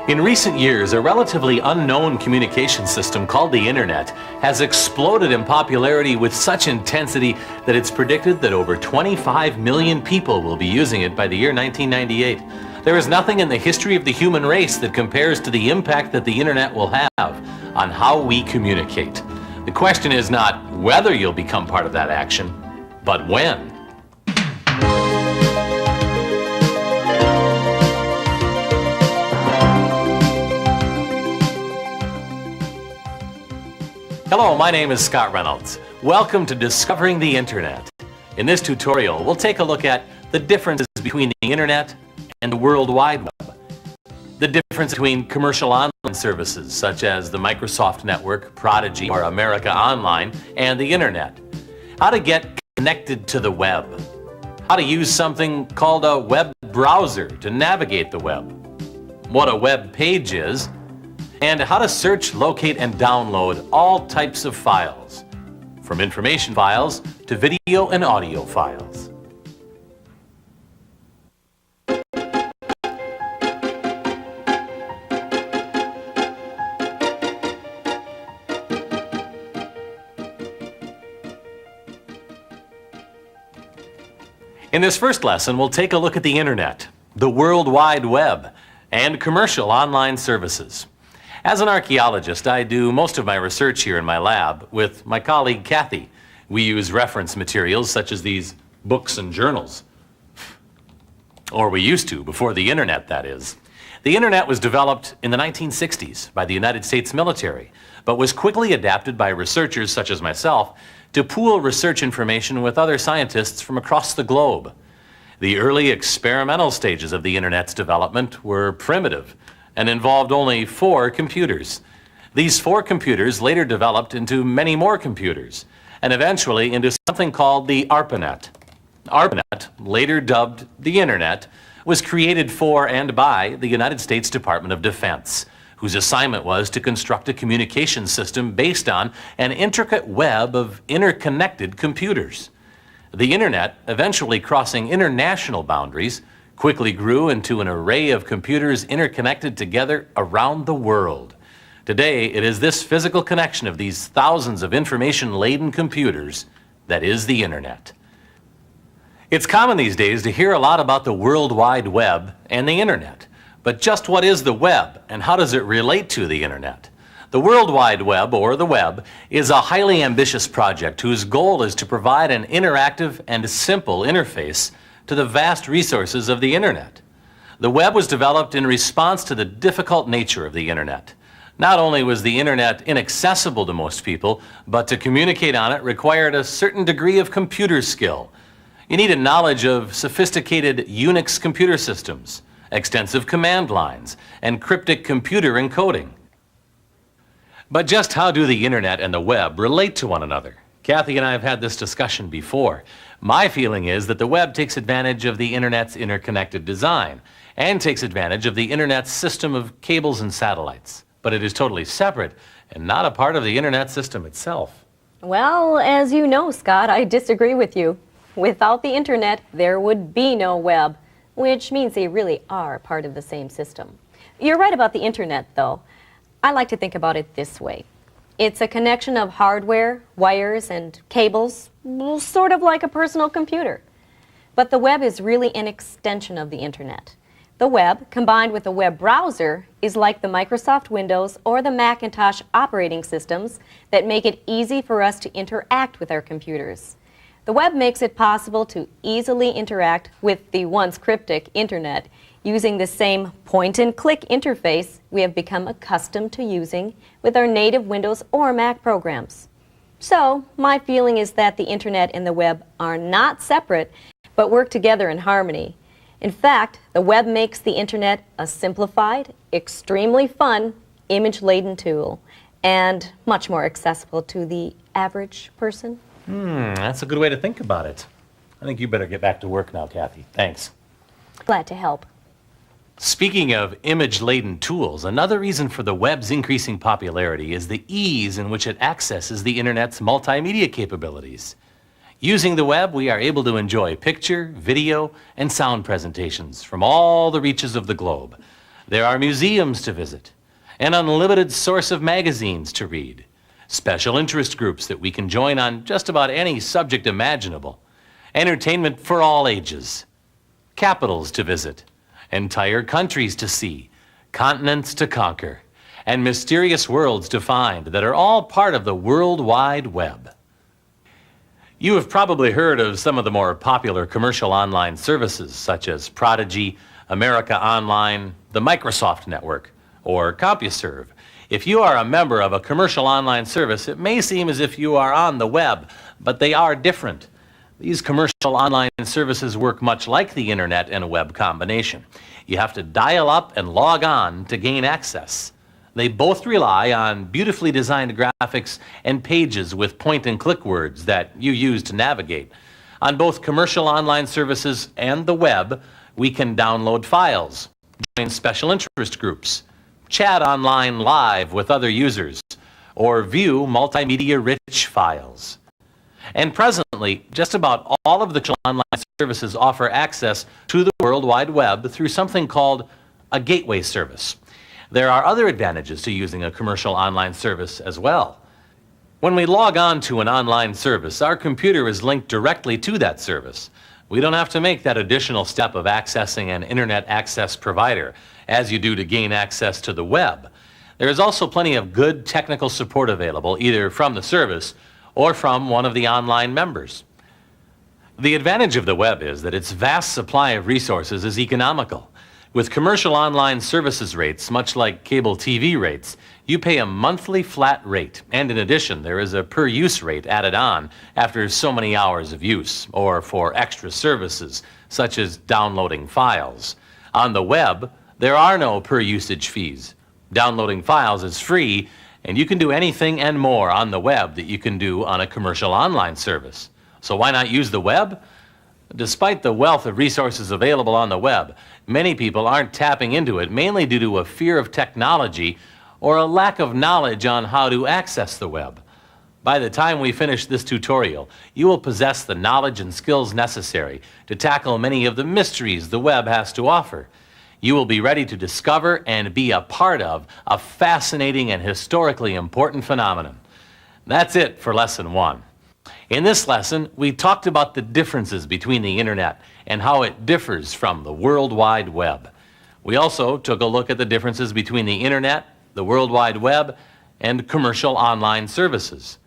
In recent years, a relatively unknown communication system called the Internet has exploded in popularity with such intensity that it's predicted that over 25 million people will be using it by the year 1998. There is nothing in the history of the human race that compares to the impact that the Internet will have on how we communicate. The question is not whether you'll become part of that action, but when. Hello, my name is Scott Reynolds. Welcome to Discovering the Internet. In this tutorial, we'll take a look at the differences between the Internet and the World Wide Web. The difference between commercial online services such as the Microsoft Network, Prodigy, or America Online, and the Internet. How to get connected to the web. How to use something called a web browser to navigate the web. What a web page is. And how to search, locate, and download all types of files, from information files to video and audio files. In this first lesson, we'll take a look at the Internet, the World Wide Web, and commercial online services. As an archaeologist, I do most of my research here in my lab with my colleague Kathy. We use reference materials such as these books and journals. Or we used to, before the Internet, that is. The Internet was developed in the 1960s by the United States military, but was quickly adapted by researchers such as myself to pool research information with other scientists from across the globe. The early experimental stages of the Internet's development were primitive and involved only 4 computers. These 4 computers later developed into many more computers, and eventually into something called the ARPANET. ARPANET, later dubbed the Internet, was created for and by the United States Department of Defense, whose assignment was to construct a communication system based on an intricate web of interconnected computers. The Internet, eventually crossing international boundaries, quickly grew into an array of computers interconnected together around the world. Today, it is this physical connection of these thousands of information-laden computers that is the Internet. It's common these days to hear a lot about the World Wide Web and the Internet. But just what is the web, and how does it relate to the Internet? The World Wide Web, or the web, is a highly ambitious project whose goal is to provide an interactive and simple interface to the vast resources of the Internet. The web was developed in response to the difficult nature of the Internet. Not only was the Internet inaccessible to most people, but to communicate on it required a certain degree of computer skill. You needed knowledge of sophisticated Unix computer systems, extensive command lines, and cryptic computer encoding. But just how do the Internet and the web relate to one another? Kathy and I have had this discussion before. My feeling is that the web takes advantage of the Internet's interconnected design and takes advantage of the Internet's system of cables and satellites. But it is totally separate and not a part of the Internet system itself. Well, as you know, Scott, I disagree with you. Without the Internet, there would be no web, which means they really are part of the same system. You're right about the Internet, though. I like to think about it this way. It's a connection of hardware, wires, and cables, sort of like a personal computer. But the web is really an extension of the Internet. The web, combined with a web browser, is like the Microsoft Windows or the Macintosh operating systems that make it easy for us to interact with our computers. The web makes it possible to easily interact with the once cryptic Internet using the same point-and-click interface we have become accustomed to using with our native Windows or Mac programs. So, my feeling is that the Internet and the web are not separate, but work together in harmony. In fact, the web makes the Internet a simplified, extremely fun, image-laden tool, and much more accessible to the average person. That's a good way to think about it. I think you better get back to work now, Kathy. Thanks. Glad to help. Speaking of image-laden tools, another reason for the web's increasing popularity is the ease in which it accesses the Internet's multimedia capabilities. Using the web, we are able to enjoy picture, video, and sound presentations from all the reaches of the globe. There are museums to visit, an unlimited source of magazines to read, special interest groups that we can join on just about any subject imaginable, entertainment for all ages, capitals to visit, entire countries to see, continents to conquer, and mysterious worlds to find that are all part of the World Wide Web. You have probably heard of some of the more popular commercial online services such as Prodigy, America Online, the Microsoft Network, or CompuServe. If you are a member of a commercial online service, it may seem as if you are on the web, but they are different. These commercial online services work much like the internet and a web combination. You have to dial up and log on to gain access. They both rely on beautifully designed graphics and pages with point-and-click words that you use to navigate. On both commercial online services and the web, we can download files, join special interest groups, chat online live with other users, or view multimedia-rich files. And presently, just about all of the online services offer access to the World Wide Web through something called a gateway service. There are other advantages to using a commercial online service as well. When we log on to an online service, our computer is linked directly to that service. We don't have to make that additional step of accessing an internet access provider, as you do to gain access to the web. There is also plenty of good technical support available, either from the service or from one of the online members. The advantage of the web is that its vast supply of resources is economical. With commercial online services rates, much like cable TV rates, you pay a monthly flat rate, and in addition, there is a per-use rate added on after so many hours of use, or for extra services, such as downloading files. On the web, there are no per-usage fees. Downloading files is free, and you can do anything and more on the web that you can do on a commercial online service. So why not use the web? Despite the wealth of resources available on the web, many people aren't tapping into it, mainly due to a fear of technology or a lack of knowledge on how to access the web. By the time we finish this tutorial, you will possess the knowledge and skills necessary to tackle many of the mysteries the web has to offer. You will be ready to discover and be a part of a fascinating and historically important phenomenon. That's it for Lesson 1. In this lesson, we talked about the differences between the internet and how it differs from the World Wide Web. We also took a look at the differences between the internet, the World Wide Web, and commercial online services.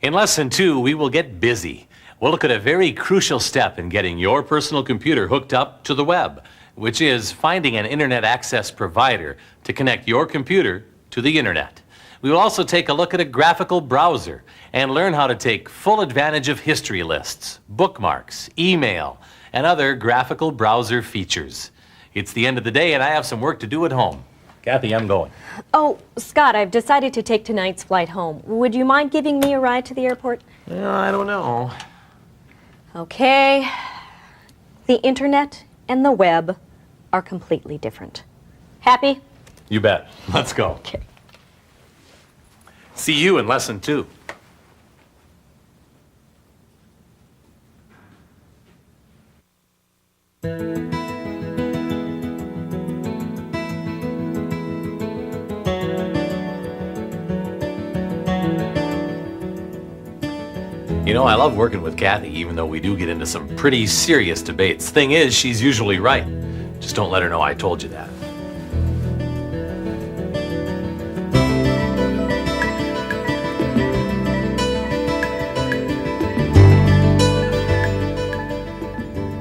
In Lesson 2, we will get busy. We'll look at a very crucial step in getting your personal computer hooked up to the web, which is finding an internet access provider to connect your computer to the internet. We will also take a look at a graphical browser and learn how to take full advantage of history lists, bookmarks, email, and other graphical browser features. It's the end of the day and I have some work to do at home. Kathy, I'm going. Oh, Scott, I've decided to take tonight's flight home. Would you mind giving me a ride to the airport? I don't know. Okay. The internet and the web are completely different. Happy? You bet. Let's go. Okay. See you in Lesson 2. You know, I love working with Kathy, even though we do get into some pretty serious debates. Thing is, she's usually right. Just don't let her know I told you that.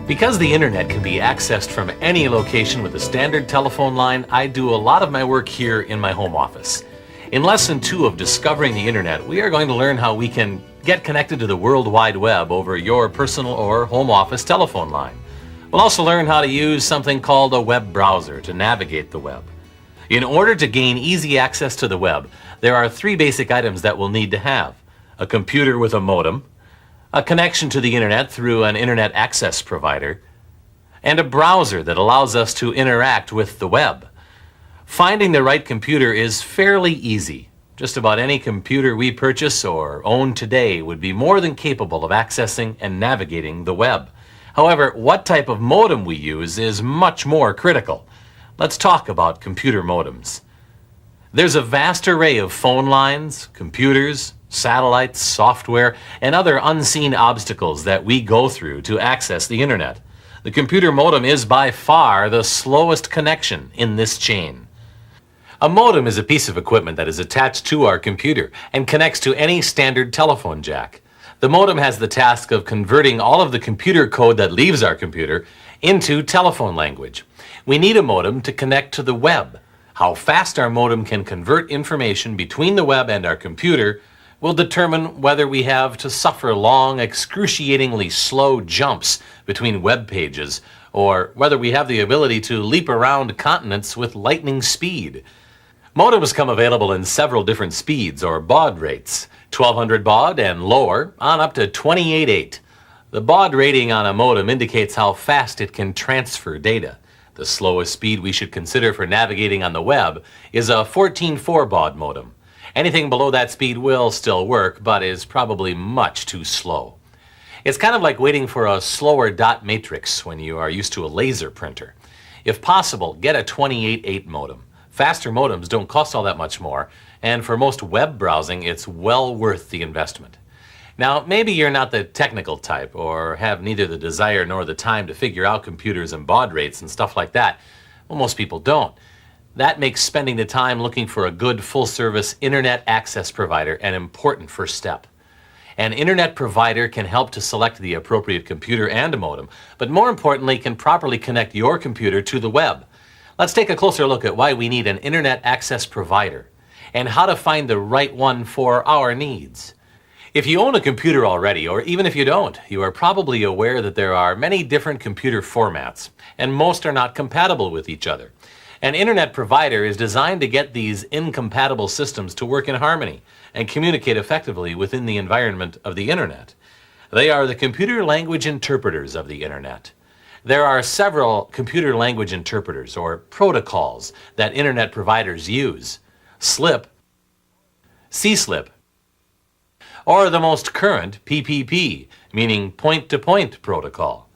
Because the internet can be accessed from any location with a standard telephone line, I do a lot of my work here in my home office. In Lesson 2 of Discovering the Internet, we are going to learn how we can get connected to the World Wide Web over your personal or home office telephone line. We'll also learn how to use something called a web browser to navigate the web. In order to gain easy access to the web, there are 3 basic items that we'll need to have: a computer with a modem, a connection to the internet through an internet access provider, and a browser that allows us to interact with the web. Finding the right computer is fairly easy. Just about any computer we purchase or own today would be more than capable of accessing and navigating the web. However, what type of modem we use is much more critical. Let's talk about computer modems. There's a vast array of phone lines, computers, satellites, software, and other unseen obstacles that we go through to access the internet. The computer modem is by far the slowest connection in this chain. A modem is a piece of equipment that is attached to our computer and connects to any standard telephone jack. The modem has the task of converting all of the computer code that leaves our computer into telephone language. We need a modem to connect to the web. How fast our modem can convert information between the web and our computer will determine whether we have to suffer long, excruciatingly slow jumps between web pages, or whether we have the ability to leap around continents with lightning speed. Modems come available in several different speeds or baud rates, 1200 baud and lower on up to 28.8. The baud rating on a modem indicates how fast it can transfer data. The slowest speed we should consider for navigating on the web is a 14.4 baud modem. Anything below that speed will still work, but is probably much too slow. It's kind of like waiting for a slower dot matrix when you are used to a laser printer. If possible, get a 28.8 modem. Faster modems don't cost all that much more, and for most web browsing, it's well worth the investment. Now, maybe you're not the technical type or have neither the desire nor the time to figure out computers and baud rates and stuff like that. Well, most people don't. That makes spending the time looking for a good full-service internet access provider an important first step. An internet provider can help to select the appropriate computer and modem, but more importantly, can properly connect your computer to the web. Let's take a closer look at why we need an internet access provider and how to find the right one for our needs. If you own a computer already, or even if you don't, you are probably aware that there are many different computer formats, and most are not compatible with each other. An internet provider is designed to get these incompatible systems to work in harmony and communicate effectively within the environment of the internet. They are the computer language interpreters of the internet. There are several computer language interpreters, or protocols, that internet providers use. SLIP, CSLIP, or the most current PPP, meaning point-to-point protocol.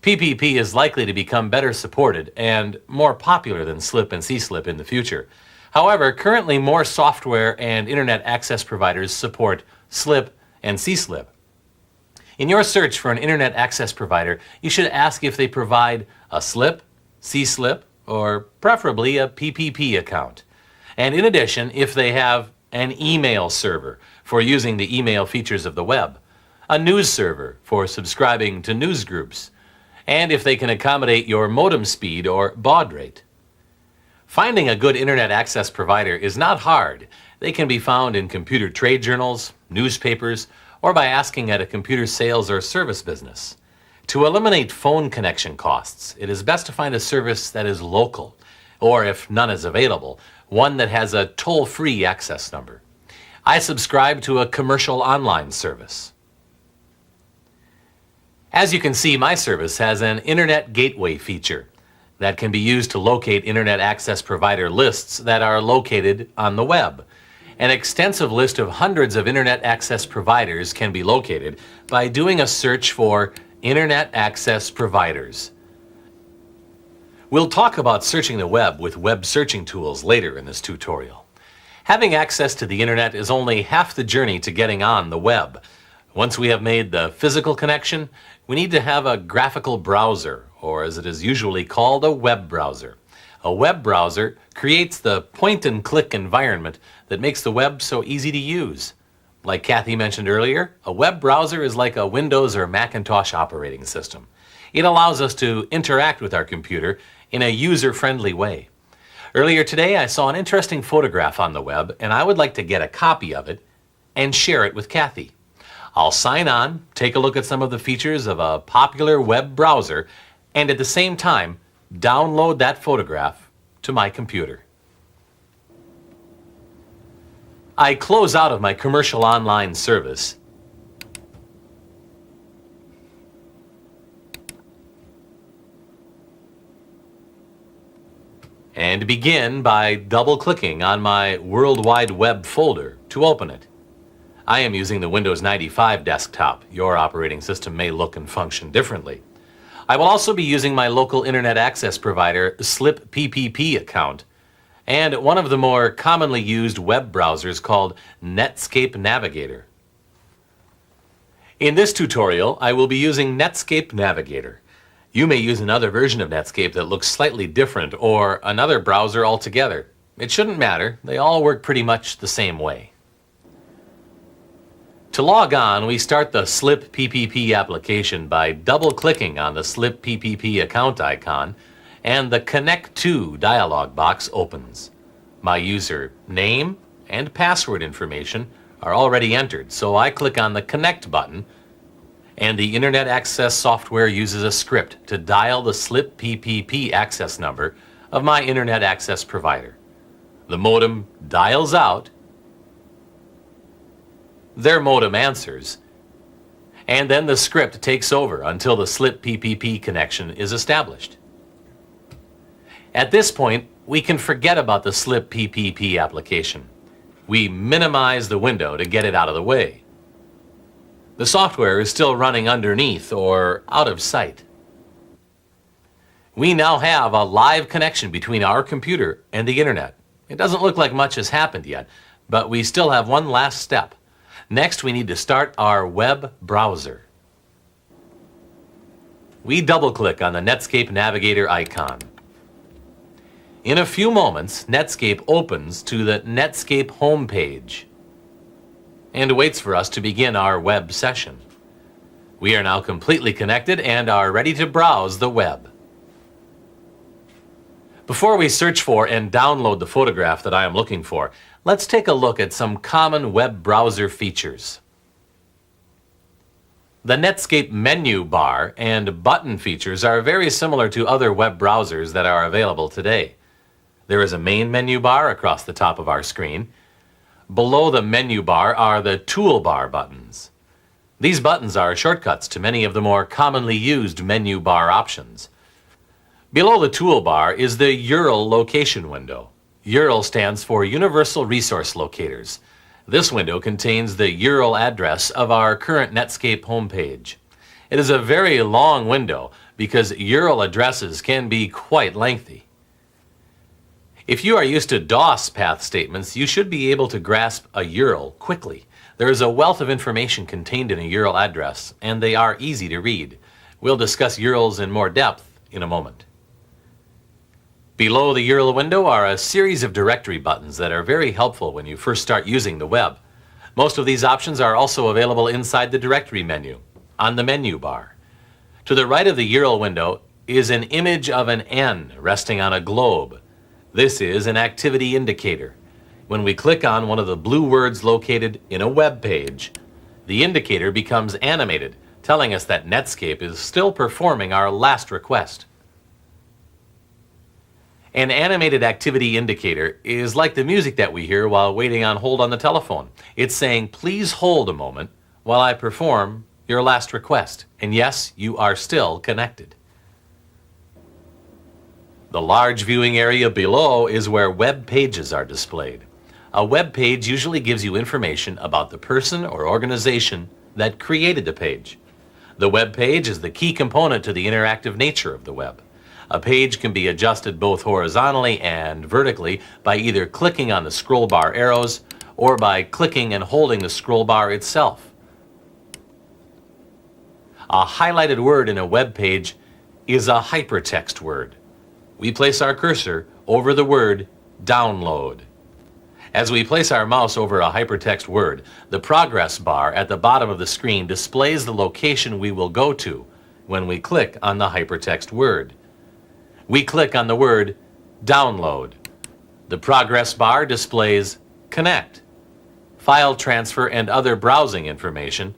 PPP is likely to become better supported and more popular than SLIP and CSLIP in the future. However, currently more software and internet access providers support SLIP and CSLIP. In your search for an internet access provider, you should ask if they provide a SLIP, CSLIP, or preferably a PPP account. And in addition, if they have an email server for using the email features of the web, a news server for subscribing to news groups, and if they can accommodate your modem speed or baud rate. Finding a good internet access provider is not hard. They can be found in computer trade journals, newspapers, or by asking at a computer sales or service business. To eliminate phone connection costs, it is best to find a service that is local, or if none is available, one that has a toll-free access number. I subscribe to a commercial online service. As you can see, my service has an Internet Gateway feature that can be used to locate Internet access provider lists that are located on the web. An extensive list of hundreds of Internet access providers can be located by doing a search for Internet access providers. We'll talk about searching the web with web searching tools later in this tutorial. Having access to the Internet is only half the journey to getting on the web. Once we have made the physical connection, we need to have a graphical browser, or as it is usually called, a web browser. A web browser creates the point-and-click environment that makes the web so easy to use. Like Kathy mentioned earlier, a web browser is like a Windows or Macintosh operating system. It allows us to interact with our computer in a user-friendly way. Earlier today, I saw an interesting photograph on the web, and I would like to get a copy of it and share it with Kathy. I'll sign on, take a look at some of the features of a popular web browser, and at the same time, download that photograph to my computer. I close out of my commercial online service and begin by double-clicking on my World Wide Web folder to open it. I am using the Windows 95 desktop. Your operating system may look and function differently. I will also be using my local internet access provider, Slip PPP account, and one of the more commonly used web browsers called Netscape Navigator. In this tutorial, I will be using Netscape Navigator. You may use another version of Netscape that looks slightly different or another browser altogether. It shouldn't matter. They all work pretty much the same way. To log on, we start the Slip PPP application by double-clicking on the Slip PPP account icon, and the Connect To dialog box opens. My user name and password information are already entered, so I click on the Connect button, and the Internet Access software uses a script to dial the Slip PPP access number of my Internet Access provider. The modem dials out, their modem answers, and then the script takes over until the Slip PPP connection is established. At this point, we can forget about the Slip PPP application. We minimize the window to get it out of the way. The software is still running underneath or out of sight. We now have a live connection between our computer and the internet. It doesn't look like much has happened yet, but we still have one last step. Next, we need to start our web browser. We double-click on the Netscape Navigator icon. In a few moments, Netscape opens to the Netscape homepage and waits for us to begin our web session. We are now completely connected and are ready to browse the web. Before we search for and download the photograph that I am looking for, let's take a look at some common web browser features. The Netscape menu bar and button features are very similar to other web browsers that are available today. There is a main menu bar across the top of our screen. Below the menu bar are the toolbar buttons. These buttons are shortcuts to many of the more commonly used menu bar options. Below the toolbar is the URL location window. URL stands for Universal Resource Locators. This window contains the URL address of our current Netscape homepage. It is a very long window because URL addresses can be quite lengthy. If you are used to DOS path statements, you should be able to grasp a URL quickly. There is a wealth of information contained in a URL address, and they are easy to read. We'll discuss URLs in more depth in a moment. Below the URL window are a series of directory buttons that are very helpful when you first start using the web. Most of these options are also available inside the directory menu, on the menu bar. To the right of the URL window is an image of an N resting on a globe. This is an activity indicator. When we click on one of the blue words located in a web page, the indicator becomes animated, telling us that Netscape is still performing our last request. An animated activity indicator is like the music that we hear while waiting on hold on the telephone. It's saying, please hold a moment while I perform your last request. And yes, you are still connected. The large viewing area below is where web pages are displayed. A web page usually gives you information about the person or organization that created the page. The web page is the key component to the interactive nature of the web. A page can be adjusted both horizontally and vertically by either clicking on the scroll bar arrows or by clicking and holding the scroll bar itself. A highlighted word in a web page is a hypertext word. We place our cursor over the word download. As we place our mouse over a hypertext word, the progress bar at the bottom of the screen displays the location we will go to when we click on the hypertext word. We click on the word download. The progress bar displays connect, file transfer, and other browsing information,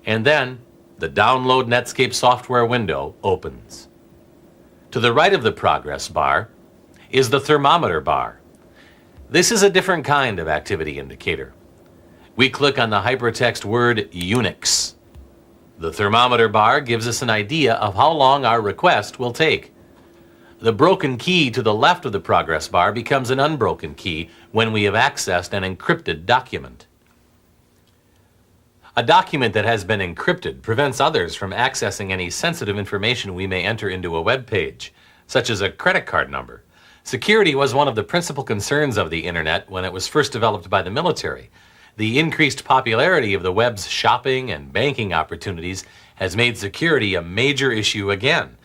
and then the Download Netscape software window opens. To the right of the progress bar is the thermometer bar. This is a different kind of activity indicator. We click on the hypertext word Unix. The thermometer bar gives us an idea of how long our request will take. The broken key to the left of the progress bar becomes an unbroken key when we have accessed an encrypted document. A document that has been encrypted prevents others from accessing any sensitive information we may enter into a web page, such as a credit card number. Security was one of the principal concerns of the Internet when it was first developed by the military. The increased popularity of the web's shopping and banking opportunities has made security a major issue again.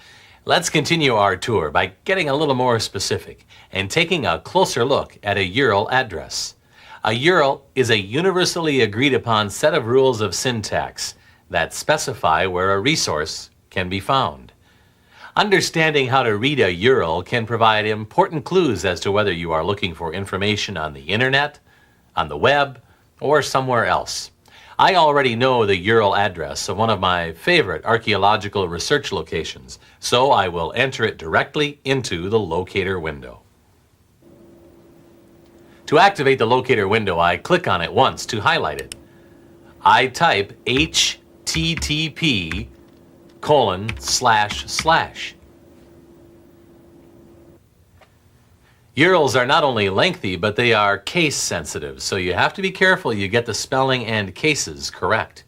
Let's continue our tour by getting a little more specific and taking a closer look at a URL address. A URL is a universally agreed upon set of rules of syntax that specify where a resource can be found. Understanding how to read a URL can provide important clues as to whether you are looking for information on the Internet, on the web, or somewhere else. I already know the URL address of one of my favorite archaeological research locations, so I will enter it directly into the locator window. To activate the locator window, I click on it once to highlight it. I type http:// URLs are not only lengthy, but they are case sensitive, so you have to be careful you get the spelling and cases correct.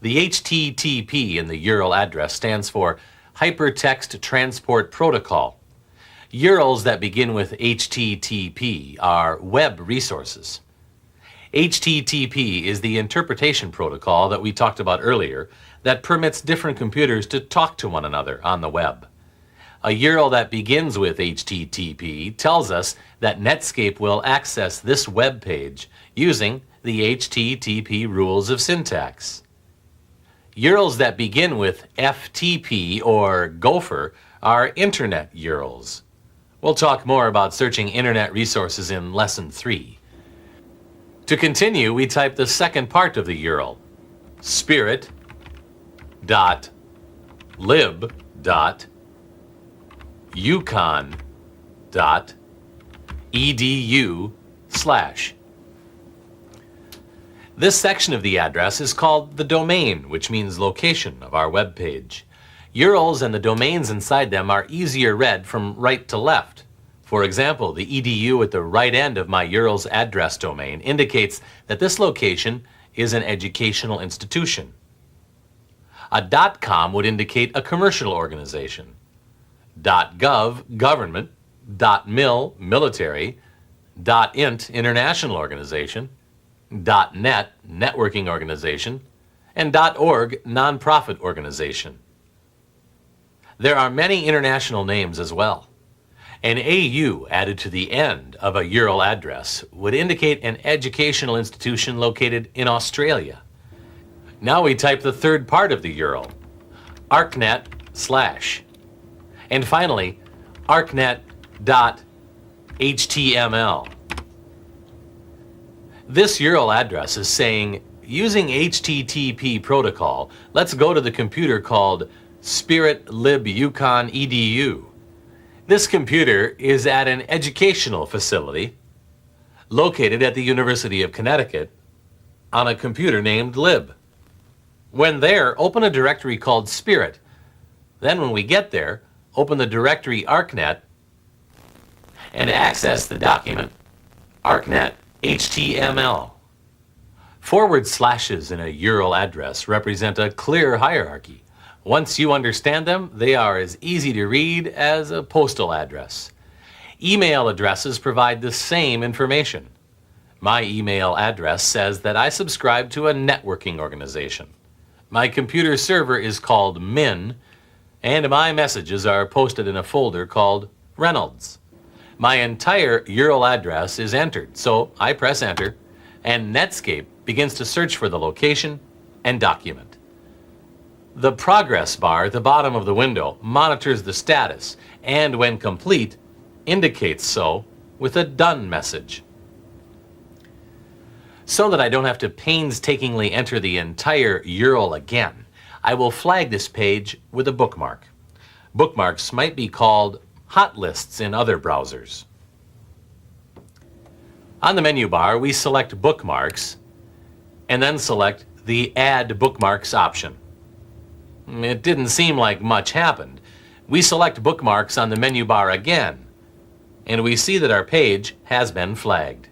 The HTTP in the URL address stands for Hypertext Transport Protocol. URLs that begin with HTTP are web resources. HTTP is the interpretation protocol that we talked about earlier that permits different computers to talk to one another on the web. A URL that begins with HTTP tells us that Netscape will access this web page using the HTTP rules of syntax. URLs that begin with FTP or Gopher are Internet URLs. We'll talk more about searching Internet resources in Lesson 3. To continue, we type the second part of the URL, spirit.lib.yukon.edu/. This section of the address is called the domain, which means location of our web page. URLs and the domains inside them are easier read from right to left. For example, the edu at the right end of my URL's address domain indicates that this location is an educational institution. A .com would indicate a commercial organization. .gov, government. .mil, military. .int, international organization. .net, networking organization. And .org, nonprofit organization. There are many international names as well. An AU added to the end of a URL address would indicate an educational institution located in Australia. Now we type the third part of the URL, arcnet/. And finally, arcnet.html. This URL address is saying, using HTTP protocol, let's go to the computer called spirit.lib.yukon.edu. This computer is at an educational facility located at the University of Connecticut on a computer named Lib. When there, open a directory called Spirit. Then when we get there, open the directory ArcNet and access the document ArcNet HTML. Forward slashes in a URL address represent a clear hierarchy. Once you understand them, they are as easy to read as a postal address. Email addresses provide the same information. My email address says that I subscribe to a networking organization. My computer server is called Min, and my messages are posted in a folder called Reynolds. My entire URL address is entered, so I press enter, and Netscape begins to search for the location and document. The progress bar at the bottom of the window monitors the status and, when complete, indicates so with a done message. So that I don't have to painstakingly enter the entire URL again, I will flag this page with a bookmark. Bookmarks might be called hot lists in other browsers. On the menu bar, we select Bookmarks and then select the Add Bookmarks option. It didn't seem like much happened. We select Bookmarks on the menu bar again, and we see that our page has been flagged.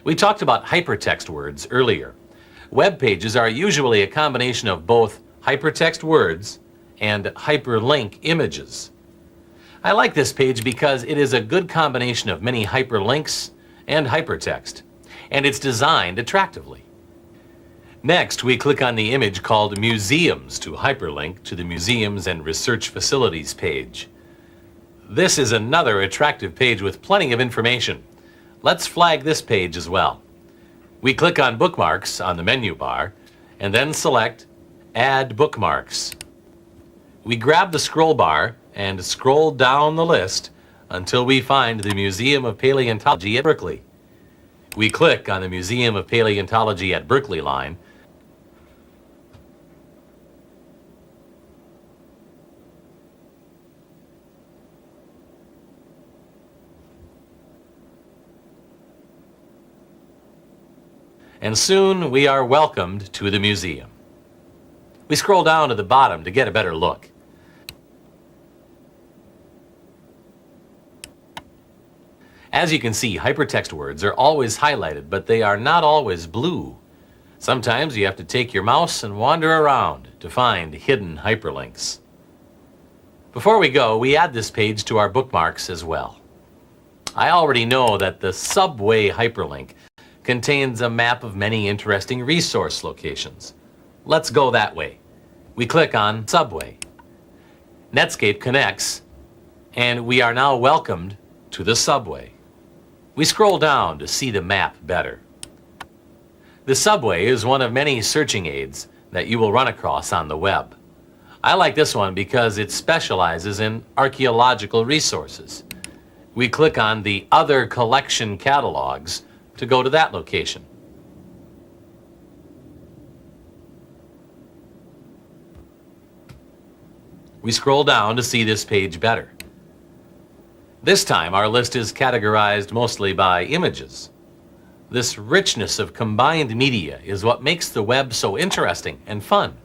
We talked about hypertext words earlier. Web pages are usually a combination of both hypertext words and hyperlink images. I like this page because it is a good combination of many hyperlinks and hypertext, and it's designed attractively. Next, we click on the image called Museums to hyperlink to the Museums and Research Facilities page. This is another attractive page with plenty of information. Let's flag this page as well. We click on Bookmarks on the menu bar and then select Add Bookmarks. We grab the scroll bar and scroll down the list until we find the Museum of Paleontology at Berkeley. We click on the Museum of Paleontology at Berkeley line. And soon we are welcomed to the museum. We scroll down to the bottom to get a better look. As you can see, hypertext words are always highlighted, but they are not always blue. Sometimes you have to take your mouse and wander around to find hidden hyperlinks. Before we go, we add this page to our bookmarks as well. I already know that the subway hyperlink contains a map of many interesting resource locations. Let's go that way. We click on Subway. Netscape connects, and we are now welcomed to the subway. We scroll down to see the map better. The subway is one of many searching aids that you will run across on the web. I like this one because it specializes in archaeological resources. We click on the Other Collection Catalogs to go to that location. We scroll down to see this page better. This time our list is categorized mostly by images. This richness of combined media is what makes the web so interesting and fun.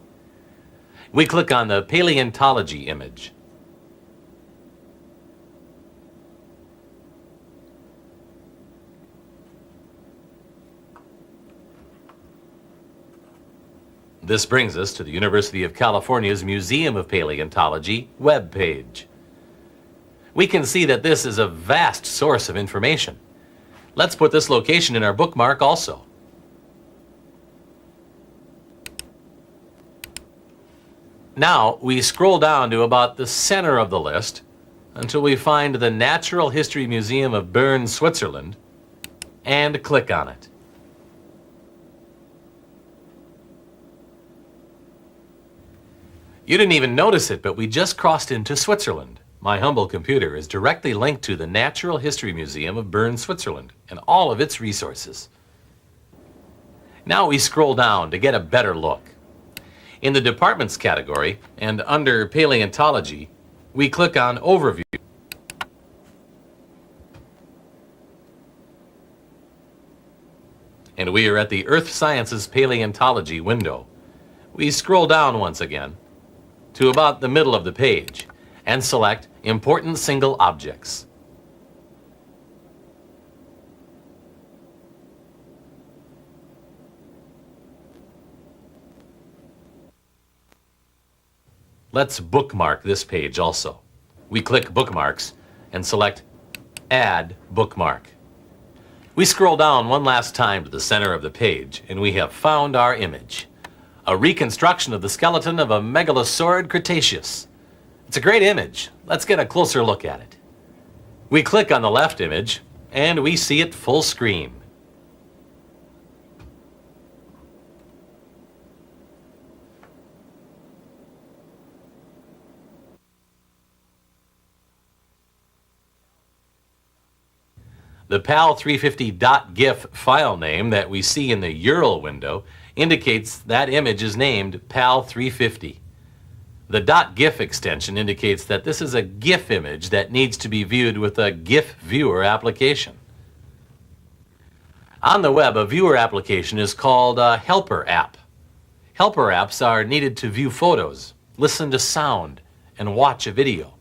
We click on the paleontology image. This brings us to the University of California's Museum of Paleontology web page. We can see that this is a vast source of information. Let's put this location in our bookmark also. Now we scroll down to about the center of the list until we find the Natural History Museum of Bern, Switzerland, and click on it. You didn't even notice it, but we just crossed into Switzerland. My humble computer is directly linked to the Natural History Museum of Bern, Switzerland, and all of its resources. Now we scroll down to get a better look. In the Departments category, and under Paleontology, we click on Overview. And we are at the Earth Sciences Paleontology window. We scroll down once again to about the middle of the page and select Important Single Objects. Let's bookmark this page also. We click Bookmarks and select Add Bookmark. We scroll down one last time to the center of the page and we have found our image. A reconstruction of the skeleton of a megalosaurid Cretaceous. It's a great image. Let's get a closer look at it. We click on the left image and we see it full screen. The PAL350.gif file name that we see in the URL window indicates that image is named PAL350. The .gif extension indicates that this is a GIF image that needs to be viewed with a GIF viewer application. On the web, a viewer application is called a helper app. Helper apps are needed to view photos, listen to sound, and watch a video.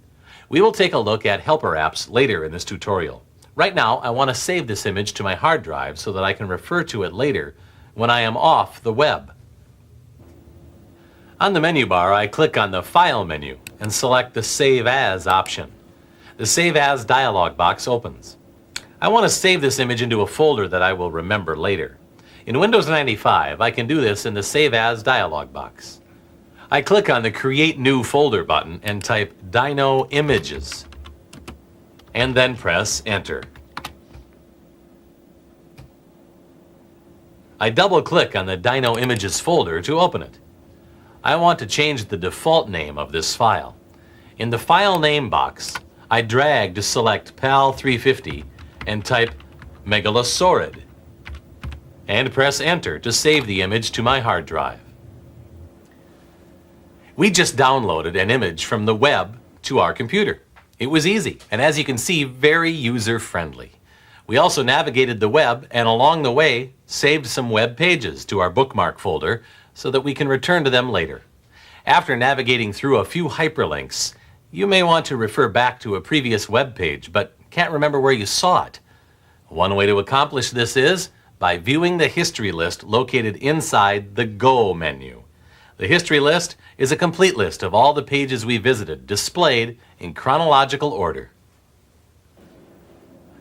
We will take a look at helper apps later in this tutorial. Right now, I want to save this image to my hard drive so that I can refer to it later when I am off the web. On the menu bar, I click on the File menu and select the Save As option. The Save As dialog box opens. I want to save this image into a folder that I will remember later. In Windows 95, I can do this in the Save As dialog box. I click on the Create New Folder button and type Dino Images, and then press Enter. I double-click on the Dino Images folder to open it. I want to change the default name of this file. In the File Name box, I drag to select PAL 350 and type Megalosaurid, and press Enter to save the image to my hard drive. We just downloaded an image from the web to our computer. It was easy, and as you can see, very user-friendly. We also navigated the web, and along the way, saved some web pages to our bookmark folder so that we can return to them later. After navigating through a few hyperlinks, you may want to refer back to a previous web page, but can't remember where you saw it. One way to accomplish this is by viewing the history list located inside the Go menu. The history list is a complete list of all the pages we visited, displayed in chronological order.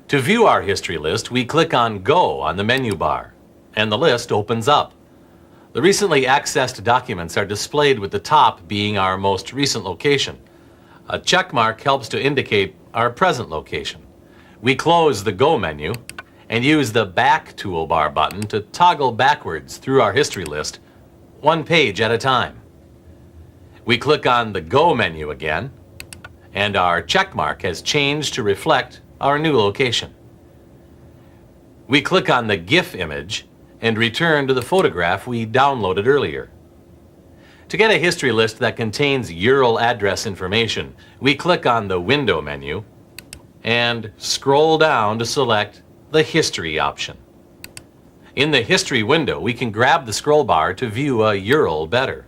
To view our history list, we click on Go on the menu bar, and the list opens up. The recently accessed documents are displayed with the top being our most recent location. A check mark helps to indicate our present location. We close the Go menu and use the Back toolbar button to toggle backwards through our history list, one page at a time. We click on the Go menu again, and our check mark has changed to reflect our new location. We click on the GIF image and return to the photograph we downloaded earlier. To get a history list that contains URL address information, we click on the Window menu and scroll down to select the History option. In the History window, we can grab the scroll bar to view a URL better.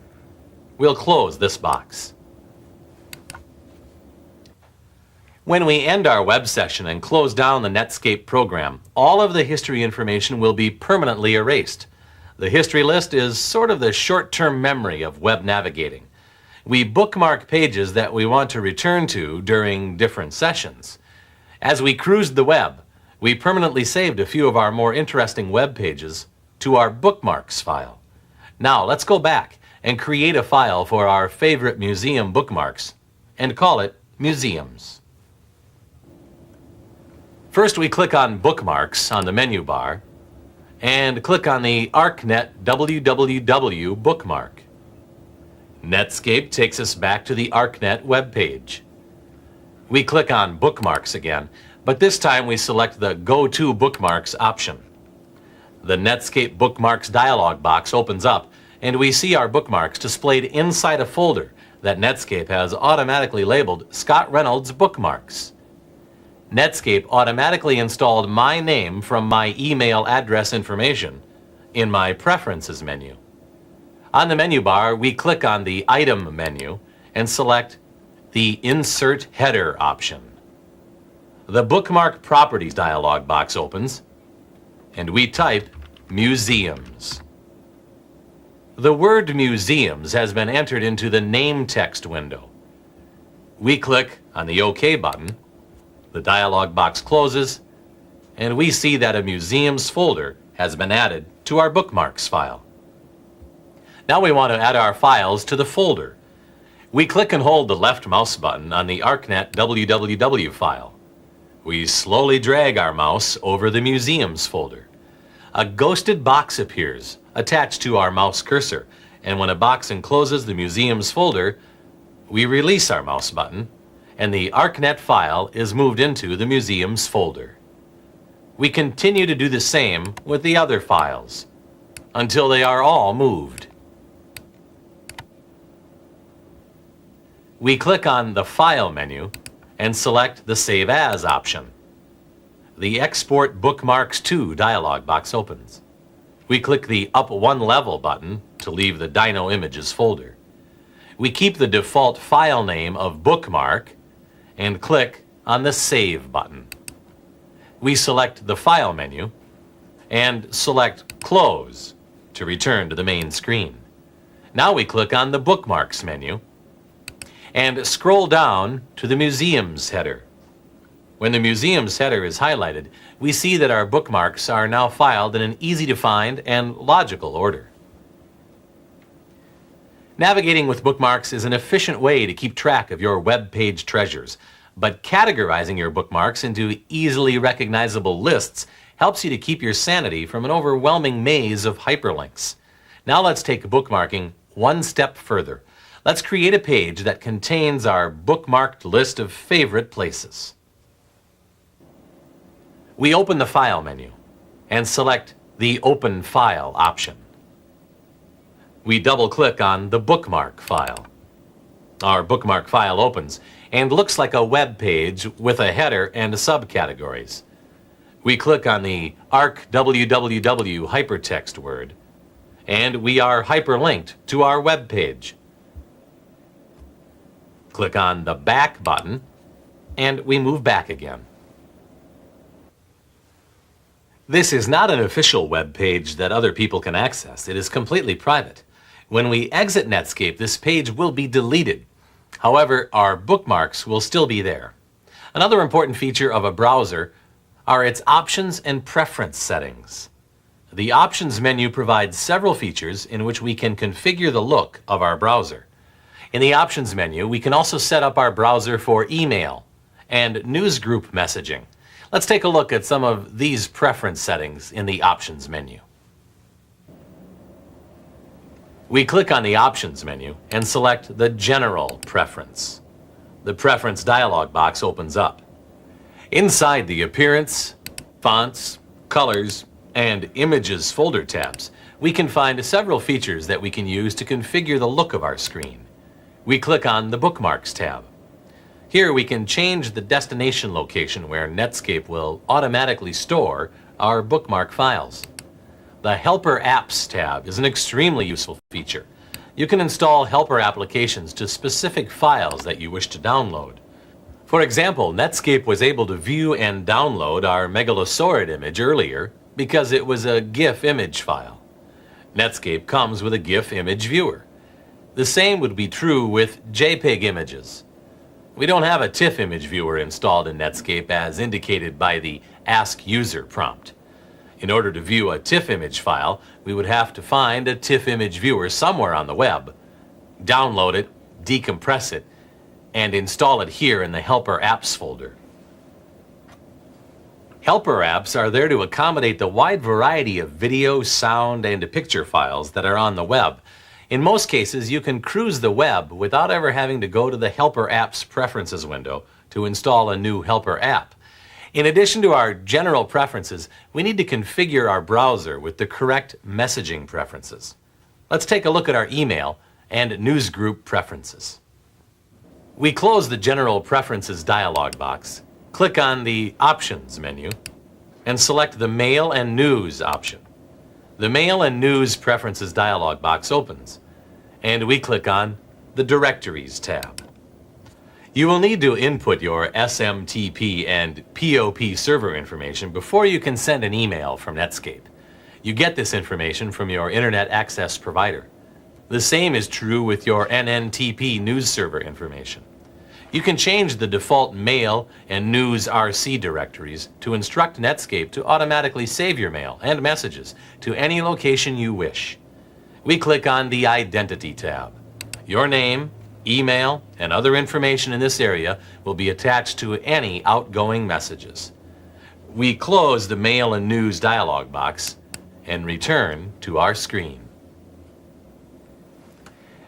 We'll close this box. When we end our web session and close down the Netscape program, all of the history information will be permanently erased. The history list is sort of the short-term memory of web navigating. We bookmark pages that we want to return to during different sessions. As we cruised the web, we permanently saved a few of our more interesting web pages to our bookmarks file. Now let's go back and create a file for our favorite museum bookmarks and call it Museums. First, we click on Bookmarks on the menu bar and click on the ArcNet www bookmark. Netscape takes us back to the ArcNet web page. We click on Bookmarks again, but this time we select the Go to Bookmarks option. The Netscape Bookmarks dialog box opens up, and we see our bookmarks displayed inside a folder that Netscape has automatically labeled Scott Reynolds Bookmarks. Netscape automatically installed my name from my email address information in my Preferences menu. On the menu bar, we click on the Item menu and select the Insert Header option. The Bookmark Properties dialog box opens, and we type Museums. The word Museums has been entered into the Name text window. We click on the OK button, the dialog box closes, and we see that a Museums folder has been added to our Bookmarks file. Now we want to add our files to the folder. We click and hold the left mouse button on the ArcNet www file. We slowly drag our mouse over the Museums folder. A ghosted box appears attached to our mouse cursor, and when a box encloses the Museums folder, we release our mouse button, and the ArcNet file is moved into the Museums folder. We continue to do the same with the other files until they are all moved. We click on the File menu and select the Save As option. The Export Bookmarks to dialog box opens. We click the Up One Level button to leave the Dino Images folder. We keep the default file name of Bookmark and click on the Save button. We select the File menu and select Close to return to the main screen. Now we click on the Bookmarks menu and scroll down to the Museums header. When the Museums header is highlighted, we see that our bookmarks are now filed in an easy-to-find and logical order. Navigating with bookmarks is an efficient way to keep track of your web page treasures, but categorizing your bookmarks into easily recognizable lists helps you to keep your sanity from an overwhelming maze of hyperlinks. Now let's take bookmarking one step further. Let's create a page that contains our bookmarked list of favorite places. We open the File menu and select the Open File option. We double-click on the bookmark file. Our bookmark file opens and looks like a web page with a header and subcategories. We click on the ARC www hypertext word, and we are hyperlinked to our web page. Click on the Back button, and we move back again. This is not an official web page that other people can access. It is completely private. When we exit Netscape, this page will be deleted. However, our bookmarks will still be there. Another important feature of a browser are its options and preference settings. The Options menu provides several features in which we can configure the look of our browser. In the Options menu, we can also set up our browser for email and newsgroup messaging. Let's take a look at some of these preference settings in the Options menu. We click on the Options menu and select the General preference. The Preference dialog box opens up. Inside the Appearance, Fonts, Colors, and Images folder tabs, we can find several features that we can use to configure the look of our screen. We click on the Bookmarks tab. Here we can change the destination location where Netscape will automatically store our bookmark files. The Helper Apps tab is an extremely useful feature. You can install helper applications to specific files that you wish to download. For example, Netscape was able to view and download our megalosaurid image earlier because it was a GIF image file. Netscape comes with a GIF image viewer. The same would be true with JPEG images. We don't have a TIFF image viewer installed in Netscape as indicated by the Ask User prompt. In order to view a TIFF image file, we would have to find a TIFF image viewer somewhere on the web, download it, decompress it, and install it here in the Helper Apps folder. Helper apps are there to accommodate the wide variety of video, sound, and picture files that are on the web. In most cases, you can cruise the web without ever having to go to the Helper Apps Preferences window to install a new Helper app. In addition to our general preferences, we need to configure our browser with the correct messaging preferences. Let's take a look at our email and newsgroup preferences. We close the General Preferences dialog box, click on the Options menu, and select the Mail and News option. The Mail and News Preferences dialog box opens, and we click on the Directories tab. You will need to input your SMTP and POP server information before you can send an email from Netscape. You get this information from your Internet access provider. The same is true with your NNTP news server information. You can change the default mail and news RC directories to instruct Netscape to automatically save your mail and messages to any location you wish. We click on the Identity tab. Your name, email, and other information in this area will be attached to any outgoing messages. We close the Mail and News dialog box and return to our screen.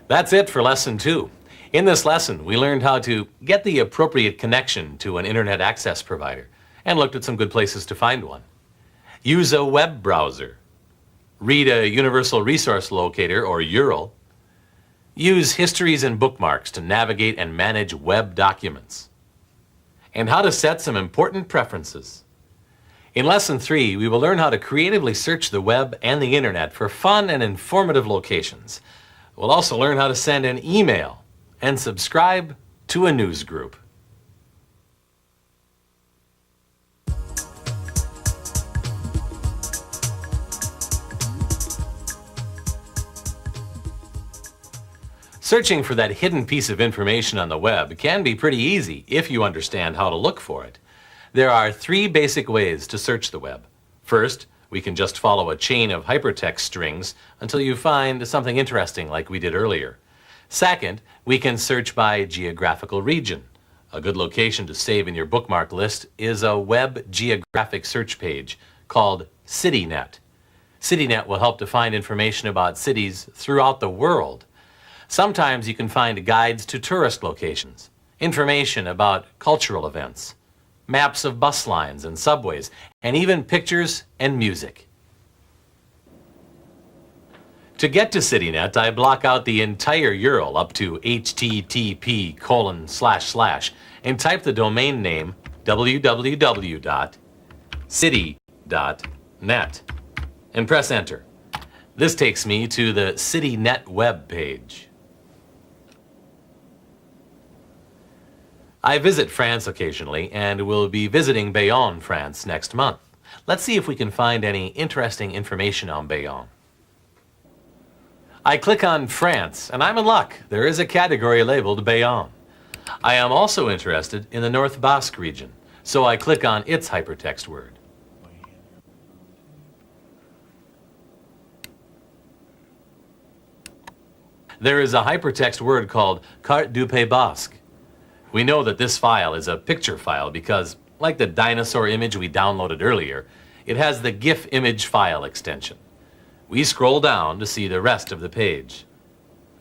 That's it for Lesson 2. In this lesson, we learned how to get the appropriate connection to an Internet access provider and looked at some good places to find one. Use a web browser. Read a Universal Resource Locator, or URL. Use histories and bookmarks to navigate and manage web documents. And how to set some important preferences. In Lesson 3, we will learn how to creatively search the web and the Internet for fun and informative locations. We'll also learn how to send an email and subscribe to a news group. Searching for that hidden piece of information on the web can be pretty easy if you understand how to look for it. There are 3 basic ways to search the web. First, we can just follow a chain of hypertext strings until you find something interesting like we did earlier. Second, we can search by geographical region. A good location to save in your bookmark list is a web geographic search page called CityNet. CityNet will help to find information about cities throughout the world. Sometimes you can find guides to tourist locations, information about cultural events, maps of bus lines and subways, and even pictures and music. To get to CityNet, I block out the entire URL up to http:// and type the domain name www.city.net and press enter. This takes me to the CityNet web page. I visit France occasionally and will be visiting Bayonne, France next month. Let's see if we can find any interesting information on Bayonne. I click on France and I'm in luck. There is a category labeled Bayonne. I am also interested in the North Basque region, so I click on its hypertext word. There is a hypertext word called Carte du Pays Basque. We know that this file is a picture file because, like the dinosaur image we downloaded earlier, it has the GIF image file extension. We scroll down to see the rest of the page.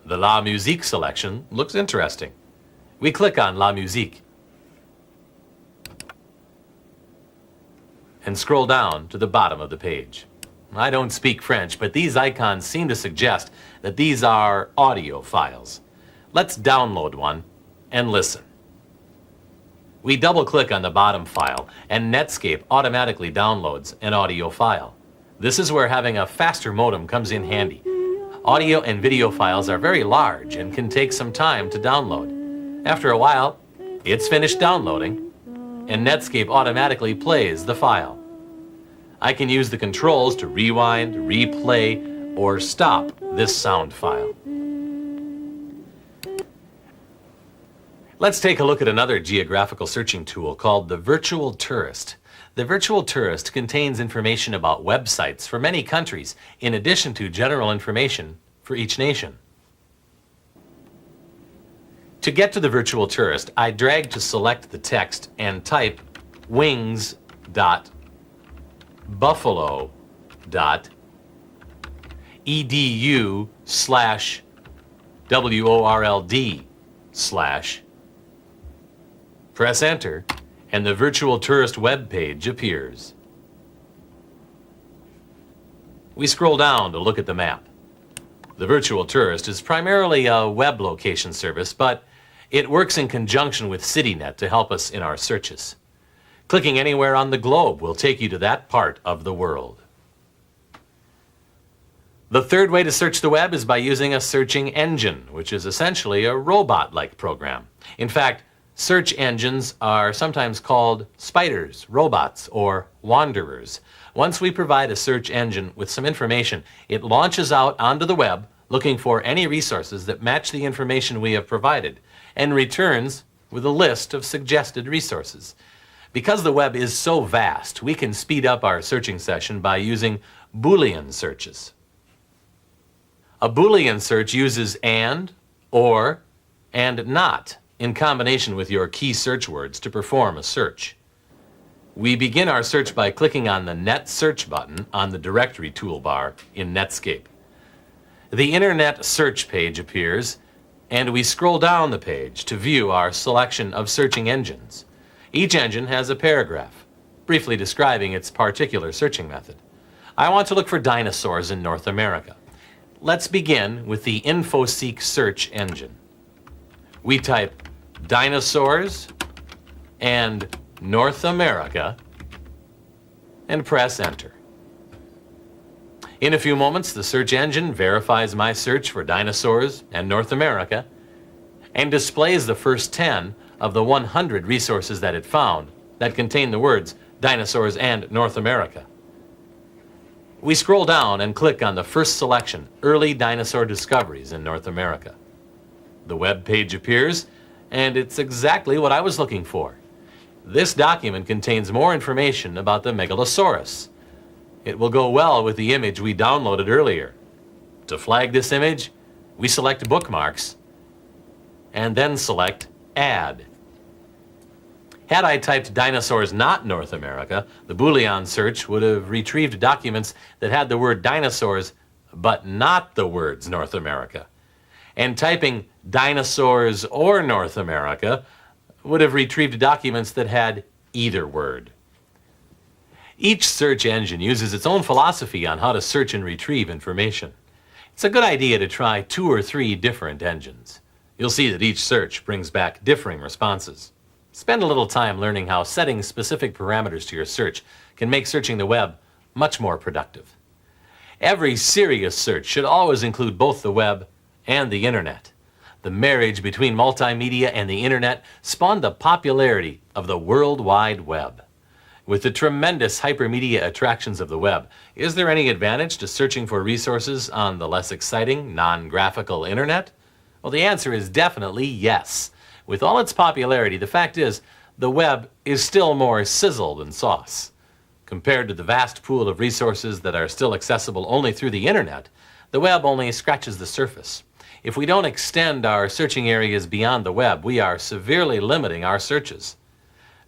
The La Musique selection looks interesting. We click on La Musique and scroll down to the bottom of the page. I don't speak French, but these icons seem to suggest that these are audio files. Let's download one and listen. We double-click on the bottom file, and Netscape automatically downloads an audio file. This is where having a faster modem comes in handy. Audio and video files are very large and can take some time to download. After a while, it's finished downloading, and Netscape automatically plays the file. I can use the controls to rewind, replay, or stop this sound file. Let's take a look at another geographical searching tool called the Virtual Tourist. The Virtual Tourist contains information about websites for many countries, in addition to general information for each nation. To get to the Virtual Tourist, I drag to select the text and type wings.buffalo.edu/WORLD/ Press enter, and the Virtual Tourist web page appears. We scroll down to look at the map. The Virtual Tourist is primarily a web location service, but it works in conjunction with CityNet to help us in our searches. Clicking anywhere on the globe will take you to that part of the world. The third way to search the web is by using a searching engine, which is essentially a robot-like program. In fact, search engines are sometimes called spiders, robots, or wanderers. Once we provide a search engine with some information, it launches out onto the web looking for any resources that match the information we have provided and returns with a list of suggested resources. Because the web is so vast, we can speed up our searching session by using Boolean searches. A Boolean search uses and, or, and not in combination with your key search words to perform a search. We begin our search by clicking on the Net Search button on the directory toolbar in Netscape. The Internet search page appears, and we scroll down the page to view our selection of searching engines. Each engine has a paragraph, briefly describing its particular searching method. I want to look for dinosaurs in North America. Let's begin with the InfoSeek search engine. We type dinosaurs and North America and press enter. In a few moments, the search engine verifies my search for dinosaurs and North America and displays the first 10 of the 100 resources that it found that contain the words dinosaurs and North America. We scroll down and click on the first selection, Early Dinosaur Discoveries in North America. The web page appears, and it's exactly what I was looking for. This document contains more information about the Megalosaurus. It will go well with the image we downloaded earlier. To flag this image, we select Bookmarks, and then select Add. Had I typed dinosaurs not North America, the Boolean search would have retrieved documents that had the word dinosaurs, but not the words North America. And typing dinosaurs or North America would have retrieved documents that had either word. Each search engine uses its own philosophy on how to search and retrieve information. It's a good idea to try 2 or 3 different engines. You'll see that each search brings back differing responses. Spend a little time learning how setting specific parameters to your search can make searching the web much more productive. Every serious search should always include both the web and the internet. The marriage between multimedia and the internet spawned the popularity of the World Wide Web. With the tremendous hypermedia attractions of the web, is there any advantage to searching for resources on the less exciting, non-graphical internet? Well, the answer is definitely yes. With all its popularity, the fact is, the web is still more sizzle than sauce. Compared to the vast pool of resources that are still accessible only through the internet, the web only scratches the surface. If we don't extend our searching areas beyond the web, we are severely limiting our searches.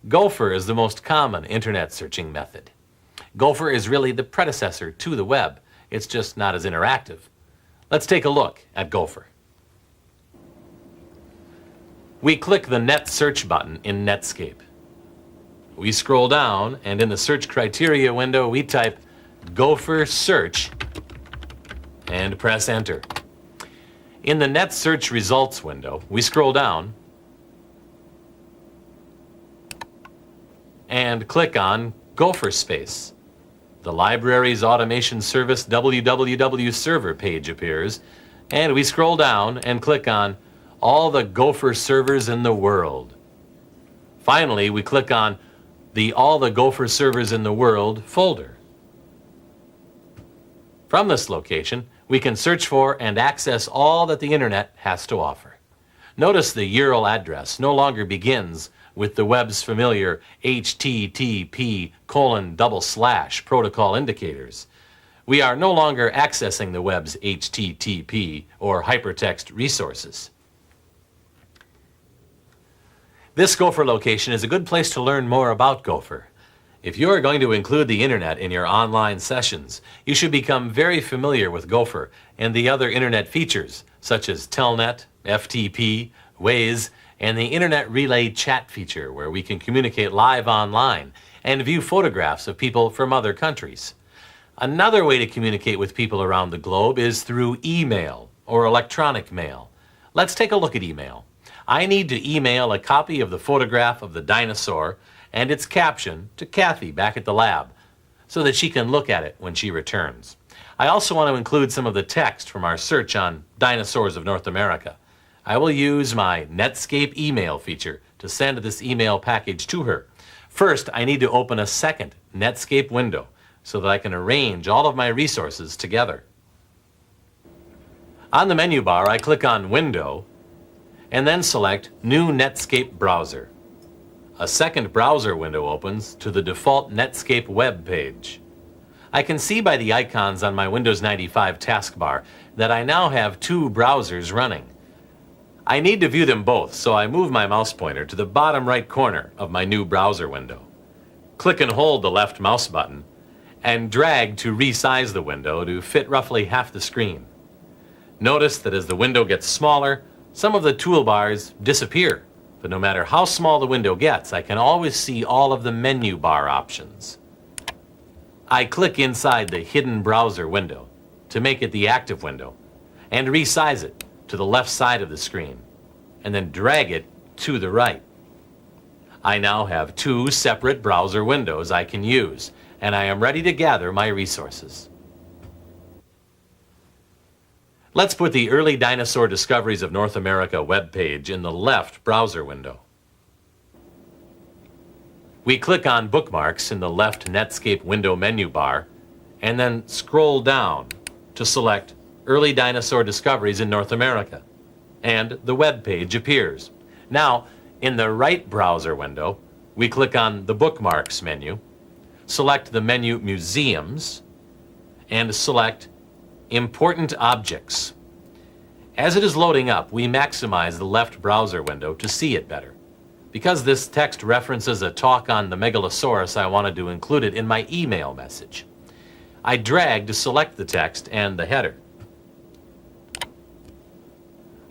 Gopher is the most common internet searching method. Gopher is really the predecessor to the web. It's just not as interactive. Let's take a look at Gopher. We click the Net Search button in Netscape. We scroll down, and in the Search Criteria window, we type Gopher Search and press Enter. In the Net Search Results window, we scroll down and click on Gopher Space. The library's automation service www server page appears, and we scroll down and click on all the Gopher servers in the world. Finally, we click on the All the Gopher Servers in the World folder. From this location, we can search for and access all that the internet has to offer. Notice the URL address no longer begins with the web's familiar http:// protocol indicators. We are no longer accessing the web's HTTP or hypertext resources. This Gopher location is a good place to learn more about Gopher. If you are going to include the internet in your online sessions, you should become very familiar with Gopher and the other internet features such as Telnet, FTP, Waze, and the Internet Relay Chat feature where we can communicate live online and view photographs of people from other countries. Another way to communicate with people around the globe is through email or electronic mail. Let's take a look at email. I need to email a copy of the photograph of the dinosaur and its caption to Kathy back at the lab so that she can look at it when she returns. I also want to include some of the text from our search on dinosaurs of North America. I will use my Netscape email feature to send this email package to her. First, I need to open a second Netscape window so that I can arrange all of my resources together. On the menu bar, I click on Window and then select New Netscape Browser. A second browser window opens to the default Netscape web page. I can see by the icons on my Windows 95 taskbar that I now have 2 browsers running. I need to view them both, so I move my mouse pointer to the bottom right corner of my new browser window. Click and hold the left mouse button and drag to resize the window to fit roughly half the screen. Notice that as the window gets smaller, some of the toolbars disappear, but no matter how small the window gets, I can always see all of the menu bar options. I click inside the hidden browser window to make it the active window and resize it to the left side of the screen and then drag it to the right. I now have 2 separate browser windows I can use, and I am ready to gather my resources. Let's put the Early Dinosaur Discoveries of North America webpage in the left browser window. We click on Bookmarks in the left Netscape window menu bar and then scroll down to select Early Dinosaur Discoveries in North America and the web page appears. Now, in the right browser window, we click on the Bookmarks menu, select the menu Museums, and select Important Objects. As it is loading up, we maximize the left browser window to see it better. Because this text references a talk on the Megalosaurus, I wanted to include it in my email message. I drag to select the text and the header.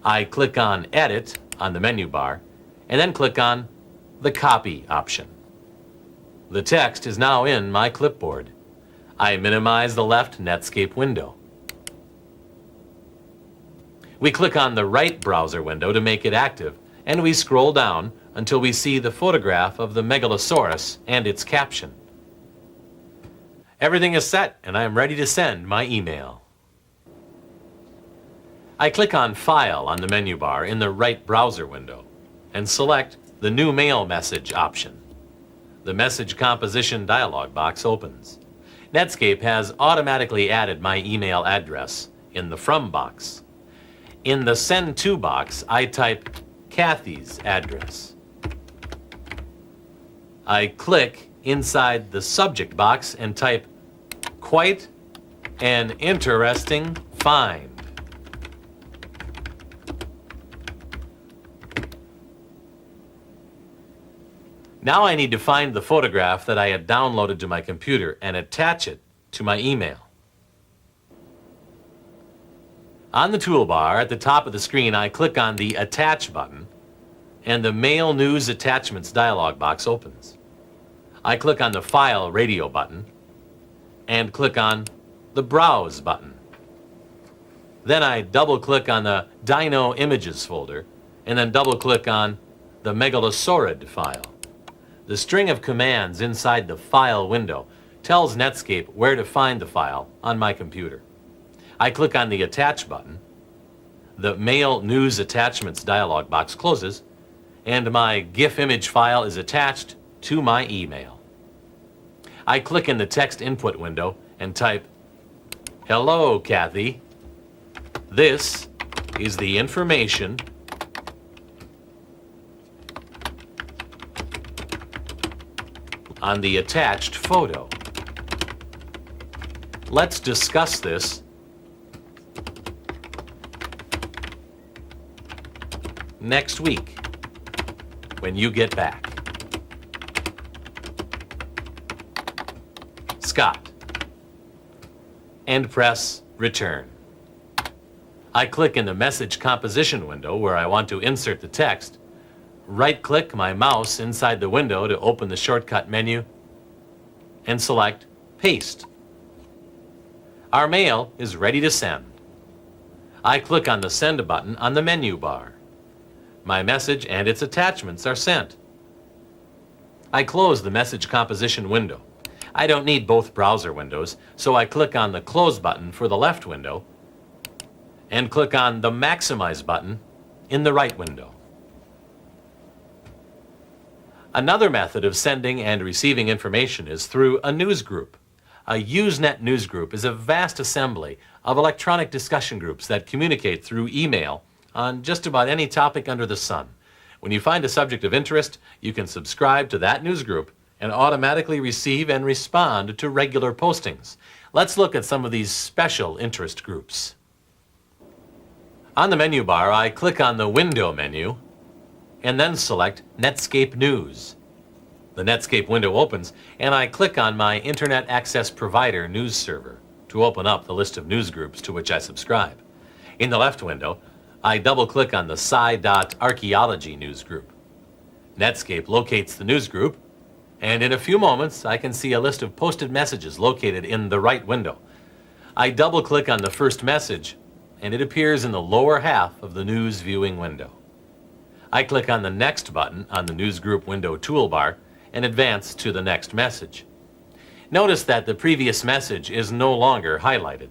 I click on Edit on the menu bar, and then click on the Copy option. The text is now in my clipboard. I minimize the left Netscape window. We click on the right browser window to make it active, and we scroll down until we see the photograph of the Megalosaurus and its caption. Everything is set, and I am ready to send my email. I click on File on the menu bar in the right browser window and select the New Mail Message option. The message composition dialog box opens. Netscape has automatically added my email address in the From box. In the Send To box, I type Kathy's address. I click inside the subject box and type Quite an interesting find. Now I need to find the photograph that I had downloaded to my computer and attach it to my email. On the toolbar at the top of the screen, I click on the Attach button, and the Mail News Attachments dialog box opens. I click on the File Radio button and click on the Browse button. Then I double-click on the Dino Images folder and then double-click on the Megalosaurid file. The string of commands inside the File window tells Netscape where to find the file on my computer. I click on the Attach button. The Mail News Attachments dialog box closes, and my GIF image file is attached to my email. I click in the text input window and type, "Hello, Kathy. This is the information on the attached photo. Let's discuss this next week when you get back. Scott." And press Return. I click in the message composition window where I want to insert the text, right-click my mouse inside the window to open the shortcut menu, and select Paste. Our mail is ready to send. I click on the Send button on the menu bar. My message and its attachments are sent. I close the message composition window. I don't need both browser windows, so I click on the Close button for the left window and click on the Maximize button in the right window. Another method of sending and receiving information is through a newsgroup. A Usenet newsgroup is a vast assembly of electronic discussion groups that communicate through email on just about any topic under the sun. When you find a subject of interest, you can subscribe to that newsgroup and automatically receive and respond to regular postings. Let's look at some of these special interest groups. On the menu bar, I click on the Window menu and then select Netscape News. The Netscape window opens, and I click on my Internet Access Provider news server to open up the list of news groups to which I subscribe. In the left window, I double-click on the Sci.Archaeology news group. Netscape locates the news group, and in a few moments, I can see a list of posted messages located in the right window. I double-click on the first message, and it appears in the lower half of the news viewing window. I click on the Next button on the Newsgroup window toolbar and advance to the next message. Notice that the previous message is no longer highlighted.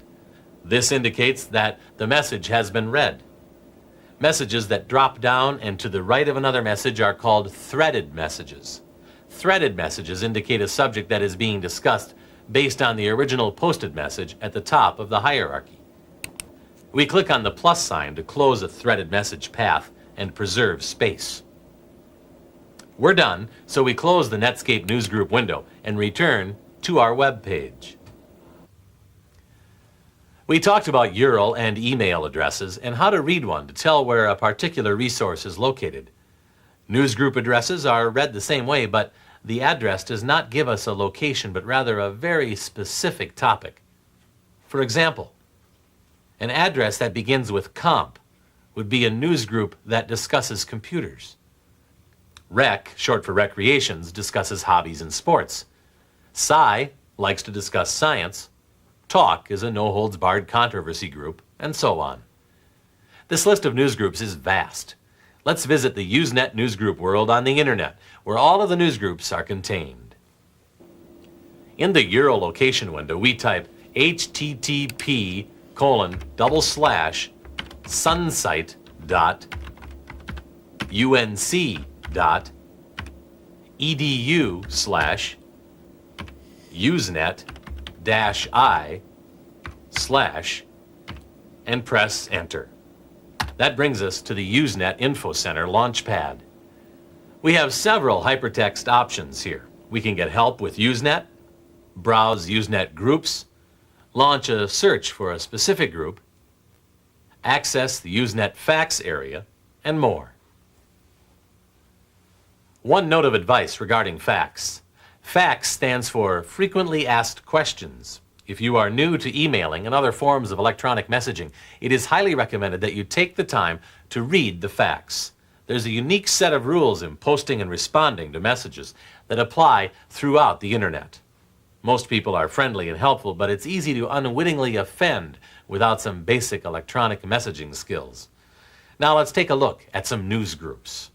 This indicates that the message has been read. Messages that drop down and to the right of another message are called threaded messages. Threaded messages indicate a subject that is being discussed based on the original posted message at the top of the hierarchy. We click on the plus sign to close a threaded message path and preserve space. We're done, so we close the Netscape Newsgroup window and return to our web page. We talked about URL and email addresses and how to read one to tell where a particular resource is located. Newsgroup addresses are read the same way, but the address does not give us a location, but rather a very specific topic. For example, an address that begins with comp would be a newsgroup that discusses computers. Rec, short for recreations, discusses hobbies and sports. Sci likes to discuss science. Talk is a no-holds-barred controversy group, and so on. This list of newsgroups is vast. Let's visit the Usenet newsgroup world on the internet, where all of the newsgroups are contained. In the URL location window, we type http://sundsite.unc.edu/usenet-i/ and press enter. That brings us to the Usenet Info Center Launchpad. We have several hypertext options here. We can get help with Usenet, browse Usenet groups, launch a search for a specific group, access the Usenet fax area, and more. One note of advice regarding fax. FAQ stands for Frequently Asked Questions. If you are new to emailing and other forms of electronic messaging, it is highly recommended that you take the time to read the fax. There's a unique set of rules in posting and responding to messages that apply throughout the internet. Most people are friendly and helpful, but it's easy to unwittingly offend without some basic electronic messaging skills. Now let's take a look at some news groups.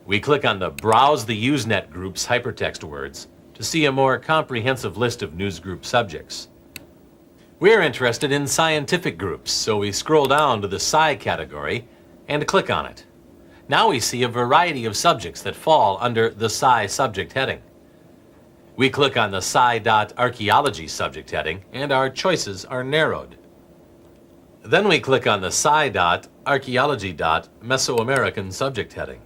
We click on the Browse the Usenet Groups hypertext words to see a more comprehensive list of newsgroup subjects. We're interested in scientific groups, so we scroll down to the Sci category and click on it. Now we see a variety of subjects that fall under the Sci subject heading. We click on the Sci.Archaeology subject heading and our choices are narrowed. Then we click on the Sci.Archaeology.Mesoamerican subject heading.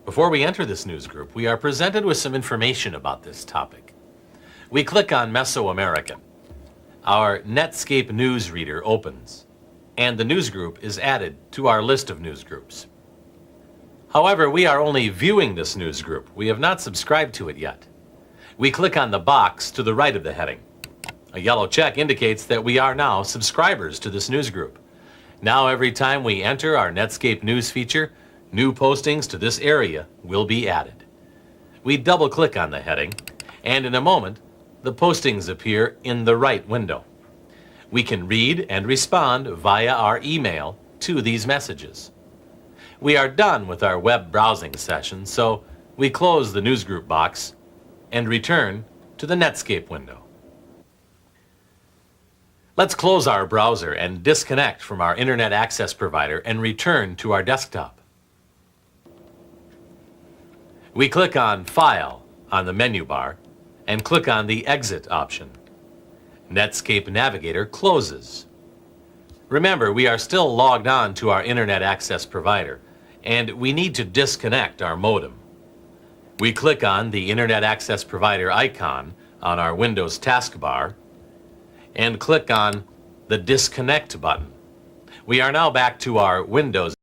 Before we enter this news group, we are presented with some information about this topic. We click on Mesoamerican. Our Netscape news reader opens, and the news group is added to our list of news groups. However, we are only viewing this news group. We have not subscribed to it yet. We click on the box to the right of the heading. A yellow check indicates that we are now subscribers to this news group. Now every time we enter our Netscape news feature, new postings to this area will be added. We double-click on the heading, and in a moment, the postings appear in the right window. We can read and respond via our email to these messages. We are done with our web browsing session, so we close the newsgroup box and return to the Netscape window. Let's close our browser and disconnect from our internet access provider and return to our desktop. We click on File on the menu bar and click on the Exit option. Netscape Navigator closes. Remember, we are still logged on to our internet access provider, and we need to disconnect our modem. We click on the Internet Access Provider icon on our Windows taskbar and click on the Disconnect button. We are now back to our Windows